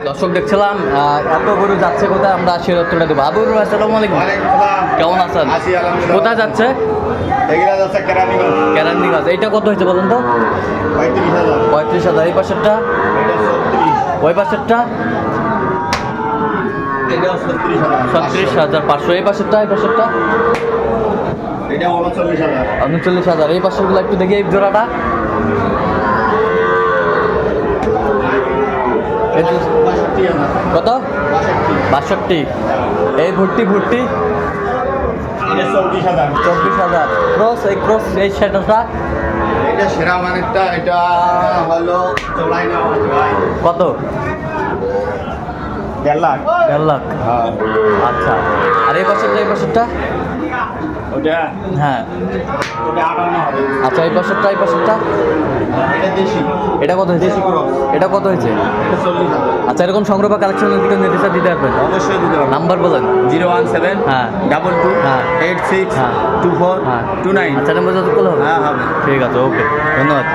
দর্শক দেখছিলাম এত গরু যাচ্ছে কোথায়, আমরা আসি উত্তরটা দেবো। আবুর ভাই আসসালামু আলাইকুম, কেমন আছেন? কোথায় যাচ্ছে? কেরানীগঞ্জ। এইটা কত হয়েছে বলুন তো? 35,000। এই পাশেরটা? ওই পাশেরটা 36,500। এই পাশেরটা? এই পাশেরটা 39,000। এই পাশেরগুলো একটু দেখি, এই জোড়াটা কত? 62। এই ভর্তি 24,000। ক্রস, এই ক্রস, এই সেটাটা এটা সেরা মানেরটা, এটা হলো চলাই না কত? 1.5 লাখ। 1.5 লাখ। হ্যাঁ। আচ্ছা, আর এই বছরটা? এই বছরটা ওটা হ্যাঁ। ওটা 58 হবে। আচ্ছা, এই বছরটা? এই বছরটা এটা দেশি। এটা কত হয়েছে? দেশি ক্রস। এটা কত হয়েছে? এটা 40,000। আচ্ছা, এরকম সংগ্রহ বা কালেকশনের দিকে নির্দেশনা দিতে পারবেন? অবশ্যই দিতে হবে। নাম্বার বলেন। 017 হ্যাঁ 22 হ্যাঁ 86 হ্যাঁ 24 হ্যাঁ 29। আচ্ছা, নাম্বার যত করলে হবে। হ্যাঁ হবে। ঠিক আছে, ওকে, ধন্যবাদ।